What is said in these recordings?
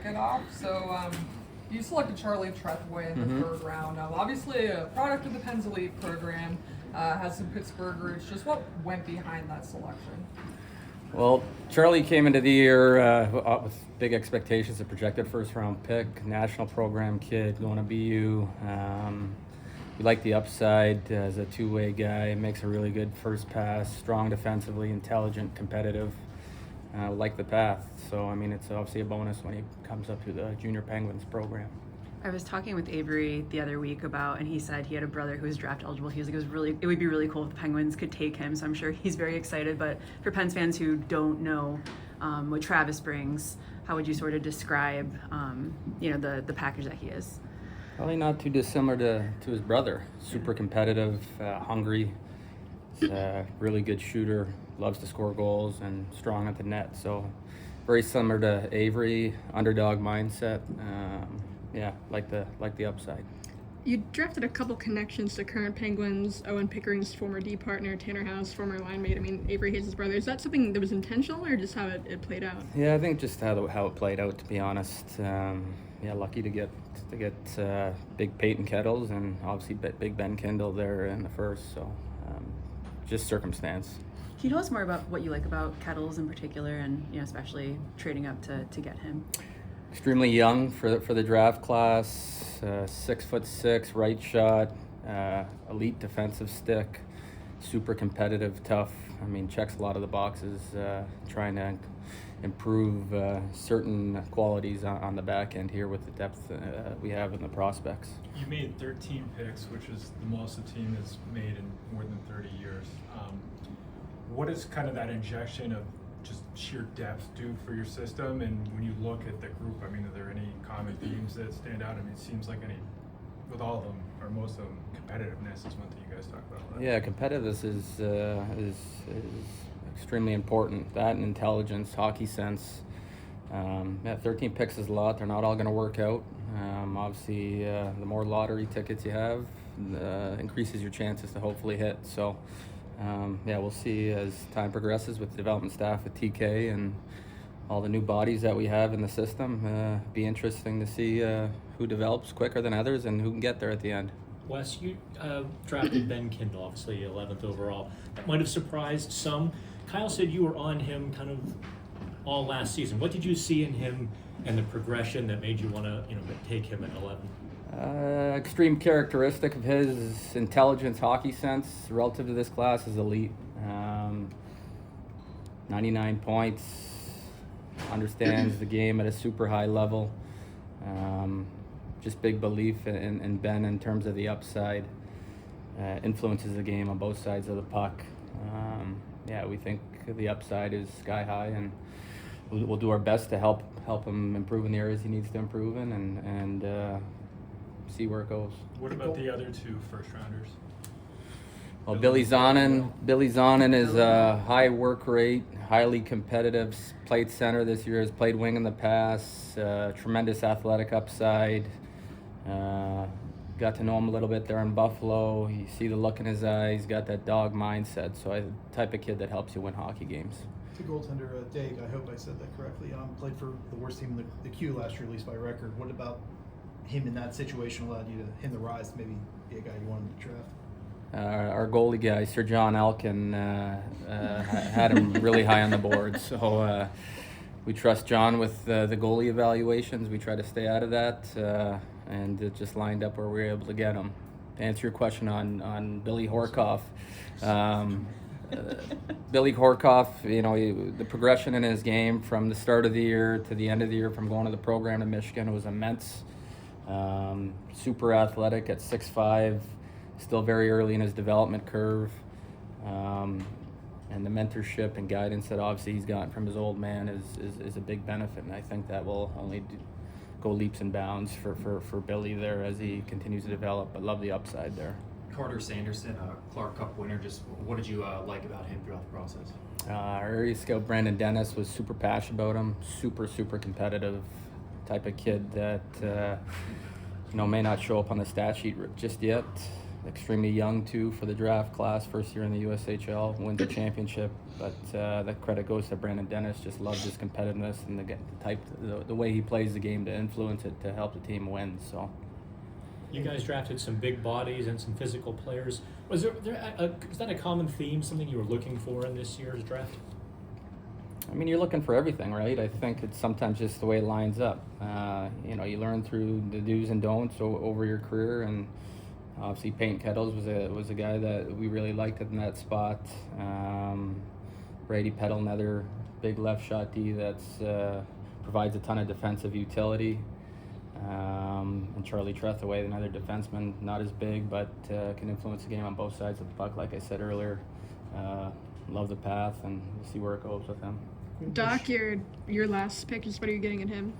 kick it off. So you selected Charlie Treway in the third round. Obviously, a product of the Pens Elite program, has some Pittsburgh roots. Just what went behind that selection? Well, Charlie came into the year with big expectations, a projected first-round pick, national program kid, going to BU. We like the upside as a two-way guy, makes a really good first pass, strong defensively, intelligent, competitive. Like the path. So, I mean, it's obviously a bonus when he comes up to the Junior Penguins program. I was talking with Avery the other week and he said he had a brother who was draft eligible. He was like, it would be really cool if the Penguins could take him. So I'm sure he's very excited. But for Pens fans who don't know what Travis brings, how would you sort of describe, the package that he is? Probably not too dissimilar to his brother. Super competitive, hungry, really good shooter, loves to score goals, and strong at the net. So very similar to Avery, underdog mindset. Like the upside. You drafted a couple connections to current Penguins, Owen Pickering's former D partner, Tanner House, former line mate. I mean, Avery Hayes' brother. Is that something that was intentional or just how it played out? Yeah, I think just how it played out, to be honest. Lucky to get big Payton Kettles and obviously big Ben Kindle there in the first. So just circumstance. Can you tell us more about what you like about Kettles in particular and especially trading up to get him? Extremely young for the draft class, 6'6", right shot, elite defensive stick, super competitive, tough. I mean, checks a lot of the boxes, trying to improve certain qualities on the back end here with the depth we have in the prospects. You made 13 picks, which is the most the team has made in more than 30 years. What is kind of that injection of just sheer depth do for your system? And when you look at the group, I mean, are there any common themes that stand out? I mean, it seems like with all of them, or most of them, competitiveness is one thing you guys talk about. Yeah, competitiveness is extremely important. That and intelligence, hockey sense. 13 picks is a lot. They're not all going to work out. Obviously, the more lottery tickets you have, increases your chances to hopefully hit. So, we'll see as time progresses with the development staff with TK and all the new bodies that we have in the system. Be interesting to see who develops quicker than others and who can get there at the end. Wes, you drafted Ben Kindle, obviously 11th overall. That might have surprised some. Kyle said you were on him kind of all last season. What did you see in him and the progression that made you want to take him at 11? Extreme characteristic of his intelligence, hockey sense relative to this class is elite. 99 points, understands the game at a super high level. Just big belief in Ben in terms of the upside. Influences the game on both sides of the puck. We think the upside is sky high, and we'll do our best to help him improve in the areas he needs to improve in, and see where it goes. What about the other two first rounders? Well, Billy Zanin is a high work rate, highly competitive, played center this year, has played wing in the past, tremendous athletic upside. Got to know him a little bit there in Buffalo. You see the look in his eyes, got that dog mindset. So the type of kid that helps you win hockey games. To goaltender Dave, I hope I said that correctly. Played for the worst team in the Q last year, at least by record. What about him in that situation allowed you to hit the rise to maybe be a guy you wanted to draft? Our goalie guy, Sir John Elkin, had him really high on the board. So we trust John with the goalie evaluations. We try to stay out of that, and it just lined up where we were able to get him. To answer your question on Billy Horkoff, Billy Horkoff, the progression in his game from the start of the year to the end of the year, from going to the program to Michigan, was immense. Super athletic at 6'5", still very early in his development curve. And the mentorship and guidance that obviously he's gotten from his old man is a big benefit, and I think that will only go leaps and bounds for Billy there as he continues to develop. But love the upside there. Carter Sanderson, Clark Cup winner. Just what did you like about him throughout the process? Our area scout Brandon Dennis was super passionate about him. Super competitive type of kid that may not show up on the stat sheet just yet. extremely young too for the draft class, first year in the USHL, wins a championship. But that credit goes to Brandon Dennis. Just loves his competitiveness and the way he plays the game to influence it to help the team win. So. You guys drafted some big bodies and some physical players. Was that a common theme, something you were looking for in this year's draft? I mean, you're looking for everything, right? I think it's sometimes just the way it lines up. You learn through the do's and don'ts over your career, and obviously Payton Kettles was a guy that we really liked in that spot. Brady Peddle, another big left shot D that's provides a ton of defensive utility. And Charlie Treway, another defenseman, not as big, but can influence the game on both sides of the puck, like I said earlier. Love the path, and we'll see where it goes with him. Doc, your last pick, just what are you getting at him?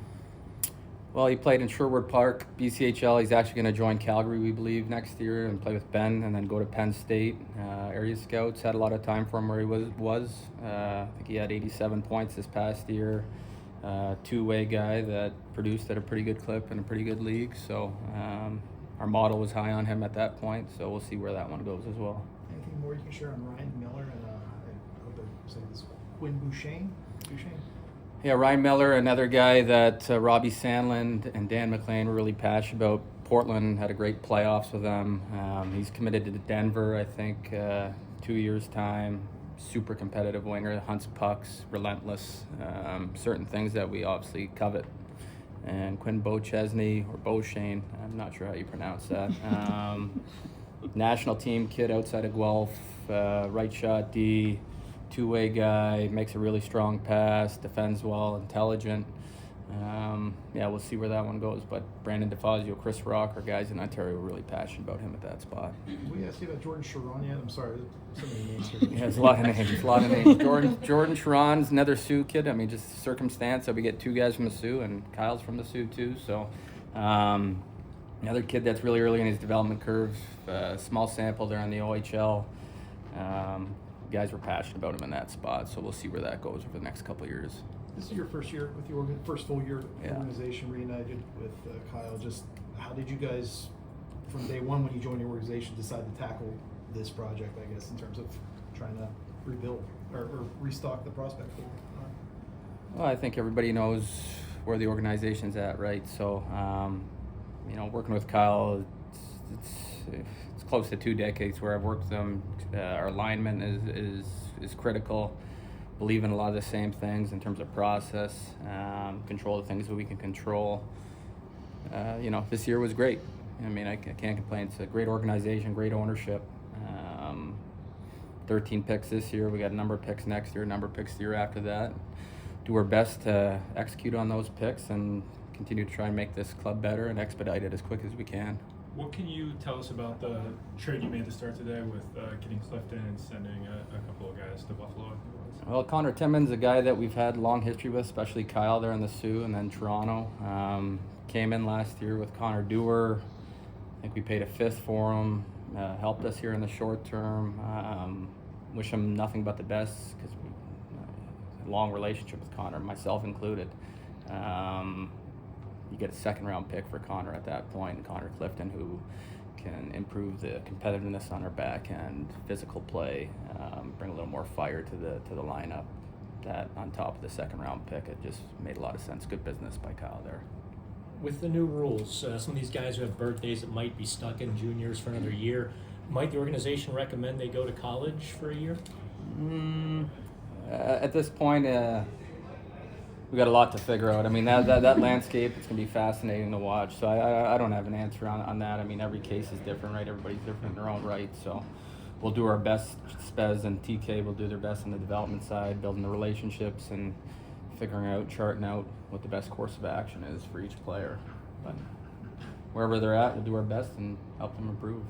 Well, he played in Sherwood Park, BCHL. He's actually going to join Calgary, we believe, next year and play with Ben, and then go to Penn State. Area scouts had a lot of time for him where he was. I think he had 87 points this past year. Two-way guy that produced at a pretty good clip in a pretty good league. So our model was high on him at that point, so we'll see where that one goes as well. Anything more you can share on Ryan Miller and I hope I'm saying this, Quinn Buchnevich? Yeah, Ryan Miller, another guy that Robbie Sandlin and Dan McLean were really passionate about. Portland had a great playoffs with him. He's committed to Denver, I think, 2 years' time. Super competitive winger, hunts pucks, relentless. Certain things that we obviously covet. And Quinn Buchnevich, or Beauchesne, I'm not sure how you pronounce that. National team kid outside of Guelph, right shot D, two-way guy, makes a really strong pass, defends well, intelligent. We'll see where that one goes. But Brandon DeFazio, Chris Rock are guys in Ontario who are really passionate about him at that spot. We asked you about Jordan Sharon yet? I'm sorry, so many names here. Yeah, there's a lot of names. Jordan Sharon's another Sioux kid. I mean, just circumstance that we get two guys from the Sioux, and Kyle's from the Sioux too. So another kid that's really early in his development curve. Small sample there on the OHL. Guys were passionate about him in that spot, so we'll see where that goes over the next couple of years. This is your first year with your first full year organization, reunited with Kyle. Just how did you guys, from day one when you joined the organization, decide to tackle this project, I guess, in terms of trying to rebuild or restock the prospect pool? Well, I think everybody knows where the organization's at, right? So, working with Kyle, it's close to 2 decades where I've worked with him. Our alignment is critical. Believe in a lot of the same things in terms of process, control the things that we can control. This year was great. I mean, I can't complain. It's a great organization, great ownership. 13 picks this year. We got a number of picks next year, a number of picks the year after that. Do our best to execute on those picks and continue to try and make this club better and expedite it as quick as we can. What can you tell us about the trade you made to start today with getting Clifton and sending a couple of guys to Buffalo? Well, Connor Timmins, a guy that we've had long history with, especially Kyle there in the Sioux and then Toronto. Came in last year with Connor Dewar. I think we paid a fifth for him. Helped us here in the short term. Wish him nothing but the best because we had a long relationship with Connor, myself included. You get a second-round pick for Connor at that point, Connor Clifton, who can improve the competitiveness on our back end, physical play, bring a little more fire to the lineup. That on top of the second-round pick, it just made a lot of sense. Good business by Kyle there. With the new rules, some of these guys who have birthdays that might be stuck in juniors for another year, might the organization recommend they go to college for a year? At this point, we got a lot to figure out. I mean, that landscape, it's going to be fascinating to watch. So I don't have an answer on that. I mean, every case is different, right? Everybody's different in their own right. So we'll do our best. Spez and TK will do their best on the development side, building the relationships and charting out what the best course of action is for each player. But wherever they're at, we'll do our best and help them improve.